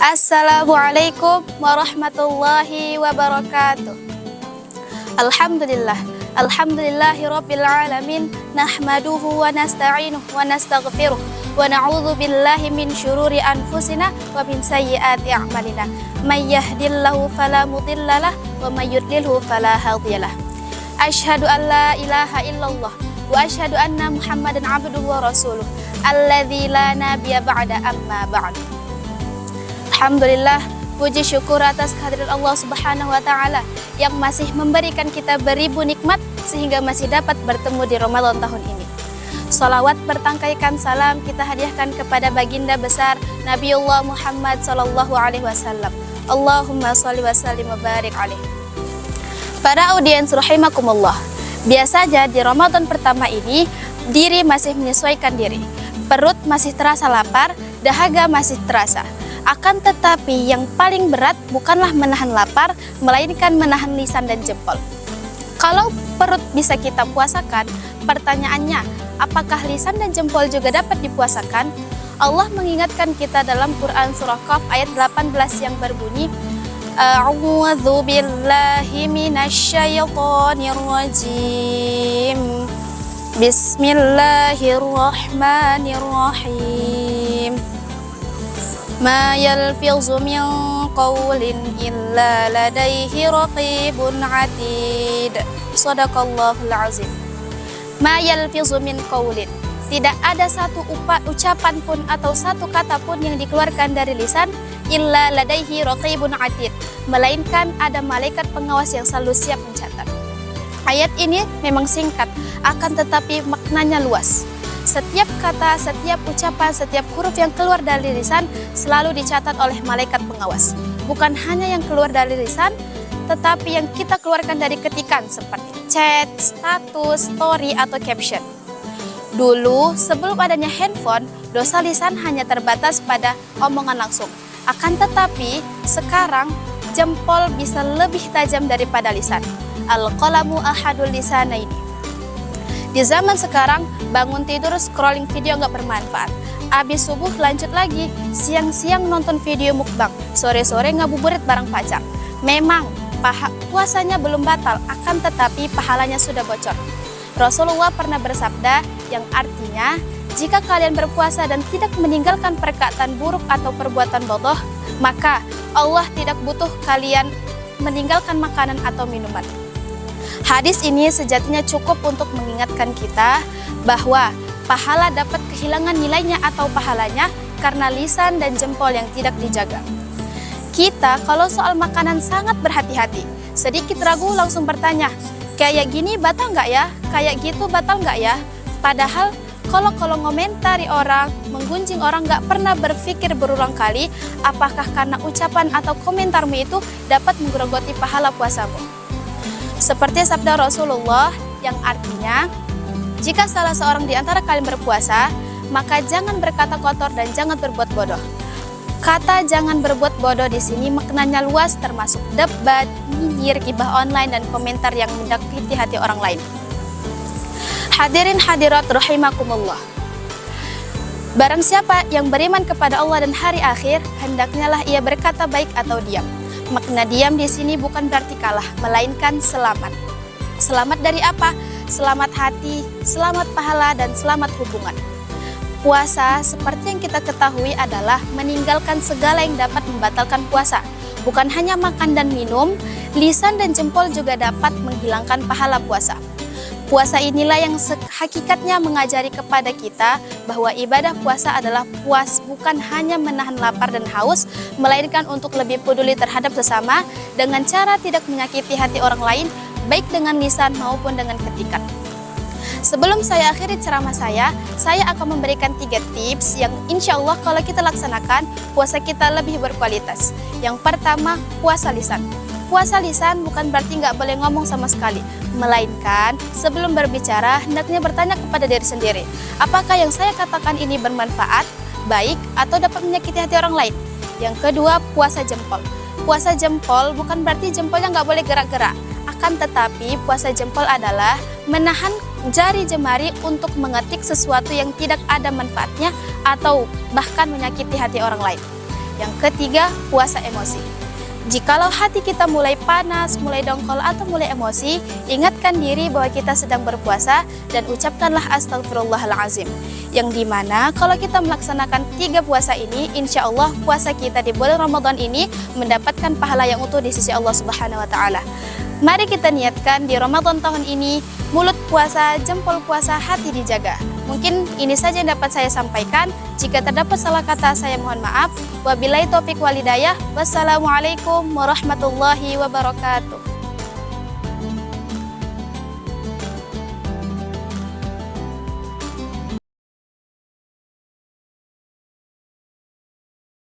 Assalamualaikum warahmatullahi wabarakatuh. Alhamdulillahi rabbil alamin, nahmaduhu wa nasta'inuhu wa nastaghfiruh wa na'udzu billahi min syururi anfusina wa min sayyiati a'malina. May yahdihillahu fala mudhillalah wa may yudlilhu fala hadiyalah. Asyhadu an la ilaha illallah wa asyhadu anna Muhammadan abduhu wa rasuluh alladzi la nabiyya ba'da amma ba'd. Alhamdulillah, puji syukur atas kehadiran Allah Subhanahu wa Ta'ala yang masih memberikan kita beribu nikmat sehingga masih dapat bertemu di Ramadan tahun ini. Salawat bertangkaikan salam kita hadiahkan kepada baginda besar Nabiullah Muhammad sallallahu alaihi wasallam. Allahumma shalli wa sallim wa barik alaihi. Para audiens rahimakumullah, biasanya di Ramadan pertama ini diri masih menyesuaikan diri. Perut masih terasa lapar, dahaga masih terasa. Akan tetapi yang paling berat bukanlah menahan lapar, melainkan menahan lisan dan jempol. Kalau perut bisa kita puasakan, pertanyaannya, apakah lisan dan jempol juga dapat dipuasakan? Allah mengingatkan kita dalam Quran surah Qaf ayat 18 yang berbunyi, A'udzu billahi minasyaitonir rajim. Bismillahirrahmanirrahim. Ma yalfizu min qawlin illa ladaihi raqibun atid. Shadaqallahul azim. Ma yalfizu min qawlin. Tidak ada satu ucapan pun atau satu kata pun yang dikeluarkan dari lisan illa ladaihi raqibun atid, melainkan ada malaikat pengawas yang selalu siap mencatat. Ayat ini memang singkat, akan tetapi maknanya luas. Setiap kata, setiap ucapan, setiap huruf yang keluar dari lisan selalu dicatat oleh malaikat pengawas. Bukan hanya yang keluar dari lisan, tetapi yang kita keluarkan dari ketikan seperti chat, status, story, atau caption. Dulu, sebelum adanya handphone, dosa lisan hanya terbatas pada omongan langsung. Akan tetapi, sekarang jempol bisa lebih tajam daripada lisan. Al-qalamu ahadul lisanaini. Di zaman sekarang, bangun tidur scrolling video nggak bermanfaat. Abis subuh lanjut lagi, siang-siang nonton video mukbang, sore-sore ngabuburit bareng pacar. Memang puasanya belum batal, akan tetapi pahalanya sudah bocor. Rasulullah pernah bersabda yang artinya, jika kalian berpuasa dan tidak meninggalkan perkataan buruk atau perbuatan bodoh, maka Allah tidak butuh kalian meninggalkan makanan atau minuman. Hadis ini sejatinya cukup untuk mengingatkan kita bahwa pahala dapat kehilangan nilainya atau pahalanya karena lisan dan jempol yang tidak dijaga. Kita kalau soal makanan sangat berhati-hati. Sedikit ragu langsung bertanya, kayak gini batal nggak ya? Kayak gitu batal nggak ya? Padahal kalau ngomentari orang, menggunjing orang nggak pernah berpikir berulang kali apakah karena ucapan atau komentarmu itu dapat menggerogoti pahala puasamu. Seperti sabda Rasulullah yang artinya, jika salah seorang di antara kalian berpuasa, maka jangan berkata kotor dan jangan berbuat bodoh. Kata jangan berbuat bodoh di sini maknanya luas, termasuk debat, nyinyir, gibah online, dan komentar yang menyakiti hati orang lain. Hadirin hadirat rahimakumullah. Barang siapa yang beriman kepada Allah dan hari akhir, hendaknya lah ia berkata baik atau diam. Makna diam di sini bukan berarti kalah, melainkan selamat. Selamat dari apa? Selamat hati, selamat pahala, dan selamat hubungan. Puasa, seperti yang kita ketahui adalah meninggalkan segala yang dapat membatalkan puasa. Bukan hanya makan dan minum, lisan dan jempol juga dapat menghilangkan pahala puasa. Puasa inilah yang hakikatnya mengajari kepada kita bahwa ibadah puasa adalah puas bukan hanya menahan lapar dan haus, melainkan untuk lebih peduli terhadap sesama dengan cara tidak menyakiti hati orang lain, baik dengan lisan maupun dengan ketikan. Sebelum saya akhiri ceramah saya akan memberikan 3 tips yang insya Allah kalau kita laksanakan, puasa kita lebih berkualitas. Yang pertama, puasa lisan. Puasa lisan bukan berarti nggak boleh ngomong sama sekali, melainkan sebelum berbicara hendaknya bertanya kepada diri sendiri, apakah yang saya katakan ini bermanfaat, baik, atau dapat menyakiti hati orang lain. Yang kedua, puasa jempol. Puasa jempol bukan berarti jempolnya nggak boleh gerak-gerak, akan tetapi puasa jempol adalah menahan jari jemari untuk mengetik sesuatu yang tidak ada manfaatnya atau bahkan menyakiti hati orang lain. Yang ketiga, puasa emosi. Jikalau hati kita mulai panas, mulai dongkol atau mulai emosi, ingatkan diri bahwa kita sedang berpuasa dan ucapkanlah astagfirullahalazim. Yang dimana kalau kita melaksanakan 3 puasa ini, insya Allah puasa kita di bulan Ramadan ini mendapatkan pahala yang utuh di sisi Allah Subhanahu wa Ta'ala. Mari kita niatkan di Ramadan tahun ini, mulut puasa, jempol puasa, hati dijaga. Mungkin ini saja yang dapat saya sampaikan. Jika terdapat salah kata, saya mohon maaf. Wabillahi taufiq walhidayah. Wassalamualaikum warahmatullahi wabarakatuh.